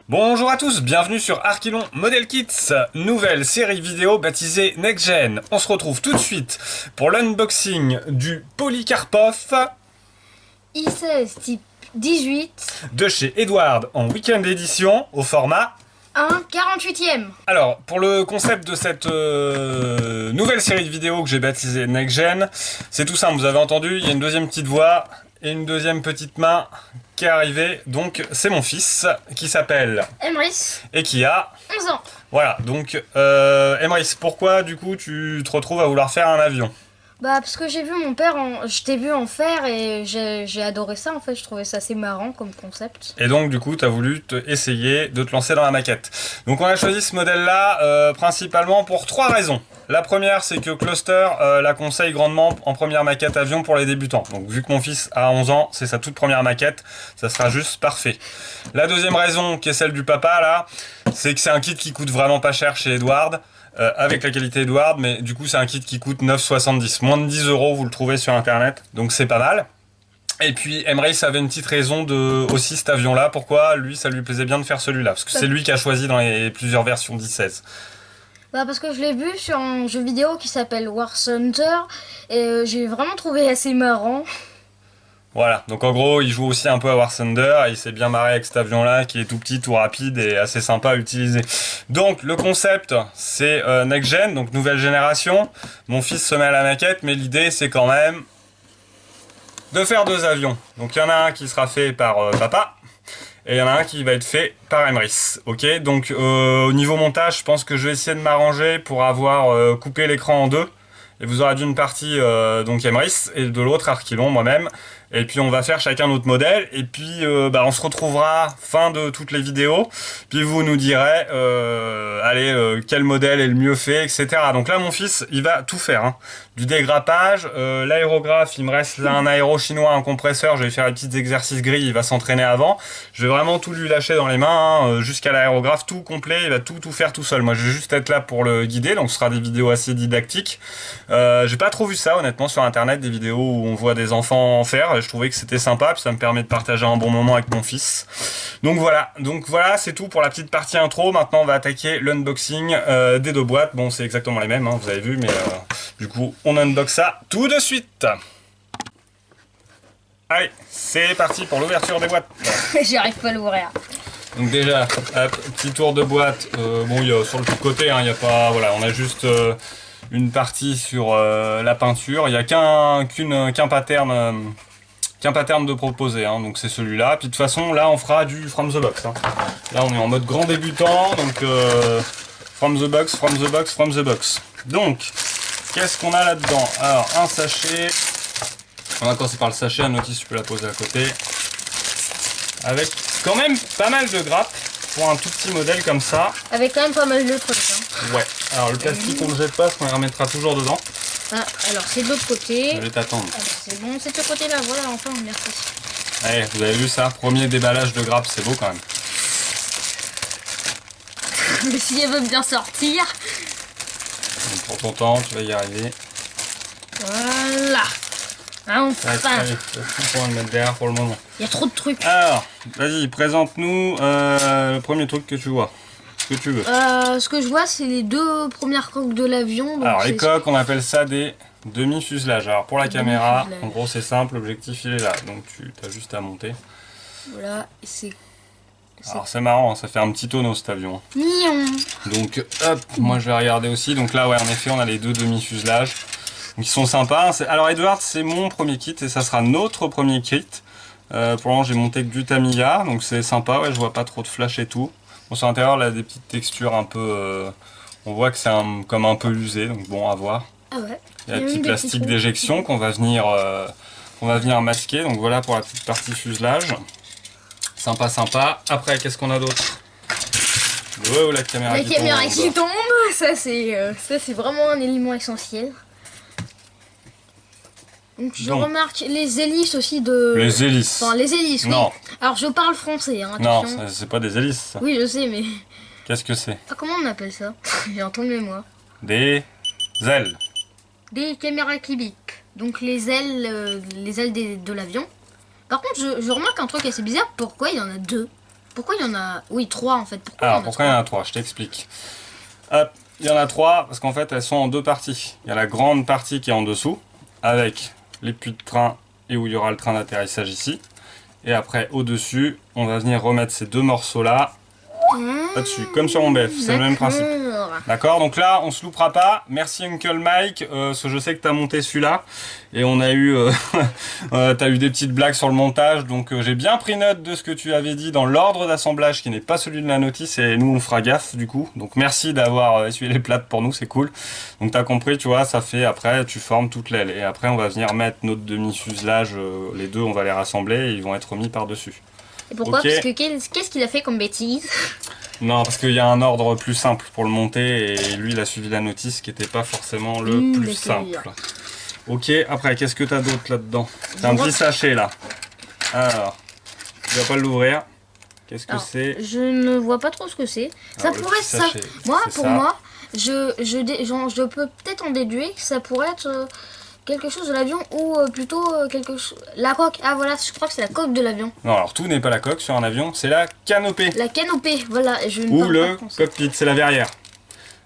Bonjour à tous, bienvenue sur Arkilon Model Kits, nouvelle série vidéo baptisée Next Gen. On se retrouve tout de suite pour l'unboxing du Polycarpov I16 type 18, de chez Edward en week-end édition au format 1/48e. Alors, pour le concept de cette nouvelle série de vidéos que j'ai baptisée Next Gen, c'est tout simple, vous avez entendu, il y a une deuxième petite voix et une deuxième petite main qui est arrivée. Donc, c'est mon fils qui s'appelle Emrys, et qui a 11 ans. Voilà, donc Emrys, pourquoi du coup tu te retrouves à vouloir faire un avion? Bah parce que j'ai vu mon père, je t'ai vu en faire et j'ai adoré ça en fait, je trouvais ça assez marrant comme concept. Et donc du coup tu as voulu essayer de te lancer dans la maquette. Donc on a choisi ce modèle là principalement pour trois raisons. La première, c'est que Cluster la conseille grandement en première maquette avion pour les débutants. Donc vu que mon fils a 11 ans, c'est sa toute première maquette, ça sera juste parfait. La deuxième raison, qui est celle du papa là, c'est que c'est un kit qui coûte vraiment pas cher chez Edward. Avec la qualité Edward, mais du coup c'est un kit qui coûte 9,70. Moins de 10 €, vous le trouvez sur internet, donc c'est pas mal. Et puis Emrys avait une petite raison de aussi cet avion là, pourquoi lui ça lui plaisait bien de faire celui-là, parce que c'est lui qui a choisi dans les plusieurs versions d'I16. Bah parce que je l'ai vu sur un jeu vidéo qui s'appelle War Thunder et j'ai vraiment trouvé assez marrant. Voilà, donc en gros il joue aussi un peu à War Thunder et il s'est bien marré avec cet avion là qui est tout petit, tout rapide et assez sympa à utiliser. Donc le concept c'est Next Gen, donc nouvelle génération. Mon fils se met à la maquette, mais l'idée c'est quand même de faire deux avions. Donc il y en a un qui sera fait par papa et il y en a un qui va être fait par Emrys. Ok, donc au niveau montage, je pense que je vais essayer de m'arranger pour avoir coupé l'écran en deux. Et vous aurez d'une partie donc Emrys et de l'autre Arkilon, moi-même. Et puis on va faire chacun notre modèle. Et puis on se retrouvera fin de toutes les vidéos. Puis vous nous direz quel modèle est le mieux fait, etc. Donc là mon fils il va tout faire. Hein. Du dégrappage, l'aérographe, il me reste là un aéro chinois, un compresseur. Je vais faire les petits exercices gris, il va s'entraîner avant. Je vais vraiment tout lui lâcher dans les mains, hein, jusqu'à l'aérographe, tout complet. Il va tout faire tout seul. Moi je vais juste être là pour le guider. Donc ce sera des vidéos assez didactiques. J'ai pas trop vu ça honnêtement sur internet, des vidéos où on voit des enfants en faire. Je trouvais que c'était sympa, puis ça me permet de partager un bon moment avec mon fils. Donc voilà, c'est tout pour la petite partie intro. Maintenant on va attaquer l'unboxing des deux boîtes. Bon c'est exactement les mêmes, hein, vous avez vu, mais du coup on unbox ça tout de suite. Allez, c'est parti pour l'ouverture des boîtes. J'arrive pas à l'ouvrir. Donc déjà, hop, petit tour de boîte. Bon, il y a sur le côté, hein, il y a pas, voilà, on a juste une partie sur la peinture. Il n'y a qu'un pattern de proposer, hein, donc c'est celui-là. Puis de toute façon, là, on fera du from the box. Hein. Là, on est en mode grand débutant, donc from the box, from the box, from the box. Donc, qu'est-ce qu'on a là-dedans? Alors, un sachet. On va commencer par le sachet. La notice, tu peux la poser à côté. Avec quand même pas mal de grappes pour un tout petit modèle comme ça. Avec quand même pas mal de trucs. Hein. Ouais. Alors, le plastique, on ne le jette pas, parce qu'on les remettra toujours dedans. Ah, alors c'est de l'autre côté. Je vais t'attendre. C'est bon, c'est de ce côté-là, voilà, enfin, merci. Allez, vous avez vu ça? Premier déballage de grappes, c'est beau quand même. Mais si elle veut bien sortir. Donc, prends ton temps, tu vas y arriver. Voilà. Enfin. Allez, c'est tout pour le mettre derrière pour le moment. Il y a trop de trucs. Alors, vas-y, présente-nous le premier truc que tu vois. Ce que tu veux. Ce que je vois, c'est les deux premières coques de l'avion. Alors, les coques, on appelle ça des demi-fuselages. Alors, pour la caméra, en gros, c'est simple, l'objectif il est là. Donc, tu as juste à monter. Voilà, c'est. Alors, c'est marrant, ça fait un petit tonneau cet avion. Mignon. Donc, hop, moi je vais regarder aussi. Donc là, ouais, en effet, on a les deux demi-fuselages. Ils sont sympas. Alors Edward, c'est mon premier kit et ça sera notre premier kit. Pour le moment, j'ai monté que du Tamiya, donc c'est sympa. Ouais, je vois pas trop de flash et tout. Bon, sur l'intérieur, là, des petites textures un peu. On voit que c'est comme un peu usé, donc bon, à voir. Ah ouais. Il y a le petit plastique d'éjection qu'on va venir masquer. Donc voilà pour la petite partie fuselage. Sympa, sympa. Après, qu'est-ce qu'on a d'autre? Oh, la caméra la caméra qui tombe, ça c'est vraiment un élément essentiel. Donc je remarque les hélices aussi de... Les hélices. Enfin les hélices, oui. Non. Alors je parle français, hein, non, attention. c'est pas des hélices ça. Oui je sais mais... Qu'est-ce que c'est? Ah, comment on appelle ça? J'ai un temps de mémoire. Des ailes. Des caméras clibiques. Donc les ailes de l'avion. Par contre je remarque un truc assez bizarre, pourquoi il y en a deux? Pourquoi il y en a... Oui, 3 en fait. Pourquoi Alors, pourquoi il y en a 3? Je t'explique. Hop, il y en a 3 parce qu'en fait, elles sont en 2 parties. Il y a la grande partie qui est en dessous, avec les puits de train et où il y aura le train d'atterrissage ici. Et après, au-dessus, on va venir remettre ces 2 morceaux-là là-dessus, comme sur mon BF, c'est le même principe. D'accord, donc là, on se loupera pas. Merci Uncle Mike, parce que je sais que tu as monté celui-là. Et on a eu, t'as eu des petites blagues sur le montage, donc j'ai bien pris note de ce que tu avais dit dans l'ordre d'assemblage, qui n'est pas celui de la notice, et nous, on fera gaffe, du coup. Donc merci d'avoir essuyé les plates pour nous, c'est cool. Donc t'as compris, tu vois, ça fait, après, tu formes toute l'aile. Et après, on va venir mettre notre demi-fuselage, les deux, on va les rassembler, et ils vont être mis par-dessus. Et pourquoi? Okay. Parce que qu'est-ce qu'il a fait comme bêtise? Non, parce qu'il y a un ordre plus simple pour le monter et lui il a suivi la notice qui n'était pas forcément le plus simple. Ok, après qu'est-ce que t'as d'autre là-dedans? T'as un petit sachet là. Alors, tu vas pas l'ouvrir. Qu'est-ce que c'est? Je ne vois pas trop ce que c'est. Ça pourrait être ça. Moi, pour moi, je peux peut-être en déduire que ça pourrait être quelque chose de l'avion ou plutôt quelque chose... La coque. Ah voilà, je crois que c'est la coque de l'avion. Non, alors tout n'est pas la coque sur un avion, c'est la canopée. La canopée, voilà. Ou le cockpit, c'est la verrière.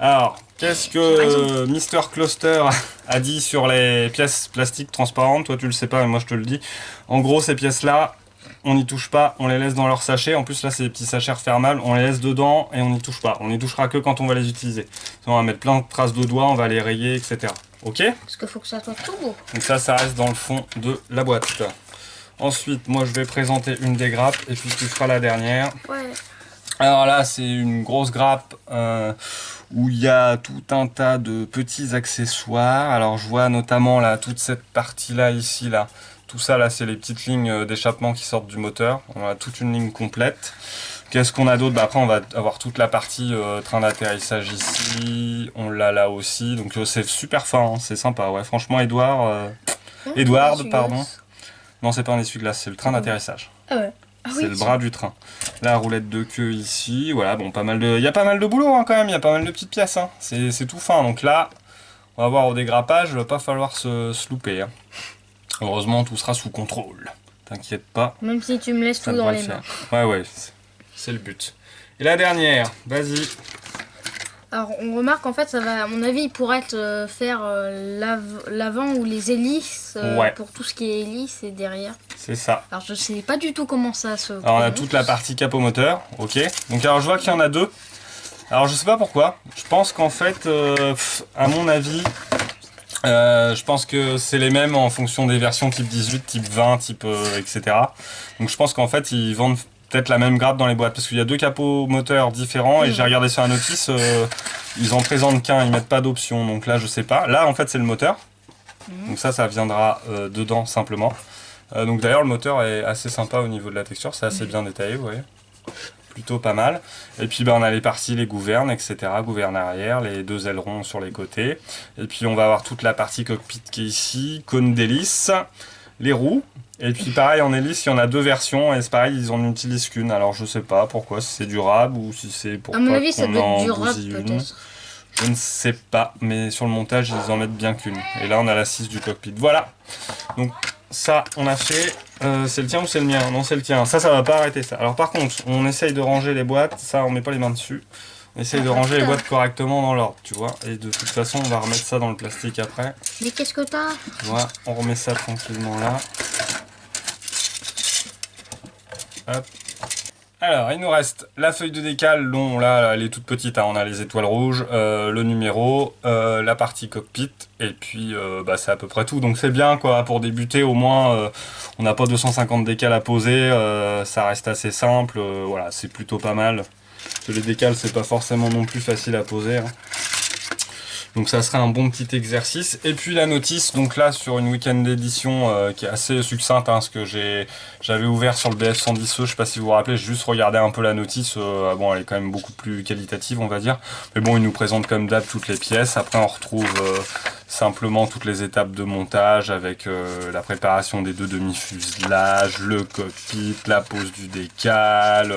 Alors, qu'est-ce que Mister Cluster a dit sur les pièces plastiques transparentes? Toi tu le sais pas, mais moi je te le dis. En gros, ces pièces-là, on n'y touche pas, on les laisse dans leur sachet. En plus là, c'est des petits sachets refermables, on les laisse dedans et on n'y touche pas. On n'y touchera que quand on va les utiliser. On va mettre plein de traces de doigts, on va les rayer, etc. Ok? Parce qu'il faut que ça soit tout beau. Donc ça reste dans le fond de la boîte. Ensuite, moi je vais présenter une des grappes et puis tu feras la dernière. Ouais. Alors là, c'est une grosse grappe où il y a tout un tas de petits accessoires. Alors je vois notamment là toute cette partie-là ici là. Tout ça là, c'est les petites lignes d'échappement qui sortent du moteur. On a toute une ligne complète. Qu'est-ce qu'on a d'autre? Après, on va avoir toute la partie train d'atterrissage ici. On l'a là aussi. Donc c'est super fin, hein, c'est sympa. Ouais, franchement, Edward, pardon. Non, c'est pas un essuie-glace, c'est le train d'atterrissage. Ah ouais. Ah c'est le bras du train. La roulette de queue ici. Voilà, bon, il y a pas mal de boulot hein, quand même. Il y a pas mal de petites pièces. Hein. C'est tout fin. Donc là, on va voir au dégrappage. Il va pas falloir se louper. Hein. Heureusement, tout sera sous contrôle. T'inquiète pas. Même si tu me laisses tout dans les mains. Ouais. C'est le but. Et la dernière, vas-y. Alors on remarque en fait ça va à mon avis il pourrait être faire l'avant ou les hélices pour tout ce qui est hélice et derrière. C'est ça. Alors je sais pas du tout comment ça se... Alors on a toute la partie capot moteur, ok. Donc alors je vois qu'il y en a 2. Alors je sais pas pourquoi. Je pense qu'en fait, à mon avis, je pense que c'est les mêmes en fonction des versions type 18, type 20, type etc. Donc je pense qu'en fait ils vendent peut-être la même grappe dans les boîtes parce qu'il y a 2 capots moteurs différents et j'ai regardé sur la notice, ils en présentent qu'un, ils mettent pas d'option, donc là je sais pas. Là en fait c'est le moteur, donc ça viendra dedans simplement. Donc d'ailleurs le moteur est assez sympa au niveau de la texture, c'est assez bien détaillé, vous voyez. Plutôt pas mal. Et puis on a les parties, les gouvernes, etc. Gouvernes arrière, les 2 ailerons sur les côtés. Et puis on va avoir toute la partie cockpit qui est ici, cône d'hélice, les roues. Et puis pareil en hélice, il y en a 2 versions et c'est pareil, ils en utilisent qu'une. Alors je sais pas pourquoi, si c'est durable ou si c'est pour à mon avis, ça doit être durable peut-être. Je ne sais pas, mais sur le montage, ils en mettent bien qu'une. Et là, on a l'assise du cockpit. Voilà. Donc ça, on a fait. C'est le tien ou c'est le mien? Non, c'est le tien. Ça va pas arrêter ça. Alors par contre, on essaye de ranger les boîtes. Ça, on met pas les mains dessus. On essaye de ranger les boîtes correctement dans l'ordre, tu vois. Et de toute façon, on va remettre ça dans le plastique après. Mais qu'est-ce que t'as? Voilà, on remet ça tranquillement là. Hop. Alors, il nous reste la feuille de décal, dont là, elle est toute petite, hein, on a les étoiles rouges, le numéro, la partie cockpit, et puis c'est à peu près tout. Donc c'est bien, quoi, pour débuter, au moins, on n'a pas 250 décals à poser, ça reste assez simple, voilà, c'est plutôt pas mal. Parce que les décals, c'est pas forcément non plus facile à poser. Hein. Donc ça serait un bon petit exercice. Et puis la notice, donc là sur une week-end d'édition qui est assez succincte, hein, parce que j'avais ouvert sur le BF110E, je sais pas si vous vous rappelez, j'ai juste regardé un peu la notice, bon elle est quand même beaucoup plus qualitative on va dire, mais bon il nous présente comme d'hab toutes les pièces. Après on retrouve simplement toutes les étapes de montage avec la préparation des 2 demi-fuselages, le cockpit, la pose du décal...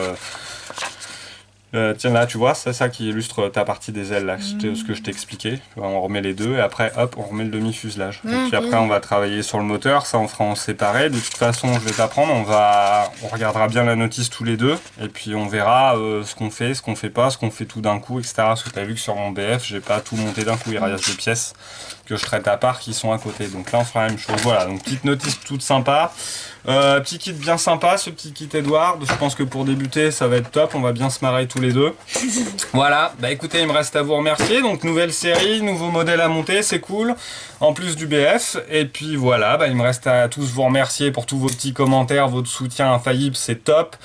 Tiens là, tu vois, c'est ça qui illustre ta partie des ailes là, ce que je t'ai expliqué. On remet les deux et après hop, on remet le demi-fuselage. Et puis après on va travailler sur le moteur, ça on fera en séparé. De toute façon je vais t'apprendre, on regardera bien la notice tous les deux. Et puis on verra ce qu'on fait pas, ce qu'on fait tout d'un coup, etc. Parce que tu as vu que sur mon BF, j'ai pas tout monté d'un coup, il reste des pièces que je traite à part qui sont à côté. Donc là on fera la même chose. Voilà, donc petite notice toute sympa. Petit kit bien sympa, ce petit kit Edward. Je pense que pour débuter, ça va être top. On va bien se marrer tous les deux. Voilà, bah écoutez, il me reste à vous remercier. Donc nouvelle série, nouveau modèle à monter, c'est cool. En plus du BF. Et puis voilà, bah, il me reste à tous vous remercier pour tous vos petits commentaires, votre soutien infaillible, c'est top.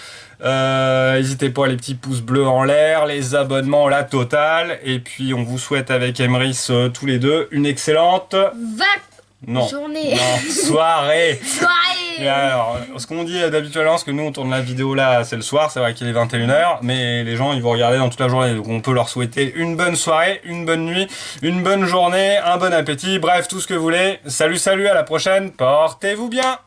N'hésitez pas, les petits pouces bleus en l'air, les abonnements, la totale. Et puis on vous souhaite avec Emrys tous les deux une excellente journée. Non, soirée. Soirée. Et alors, ce qu'on dit d'habitude, parce que nous on tourne la vidéo là, c'est le soir, c'est vrai qu'il est 21h, mais les gens ils vont regarder dans toute la journée, donc on peut leur souhaiter une bonne soirée, une bonne nuit, une bonne journée, un bon appétit, bref, tout ce que vous voulez. Salut, salut, à la prochaine, portez-vous bien.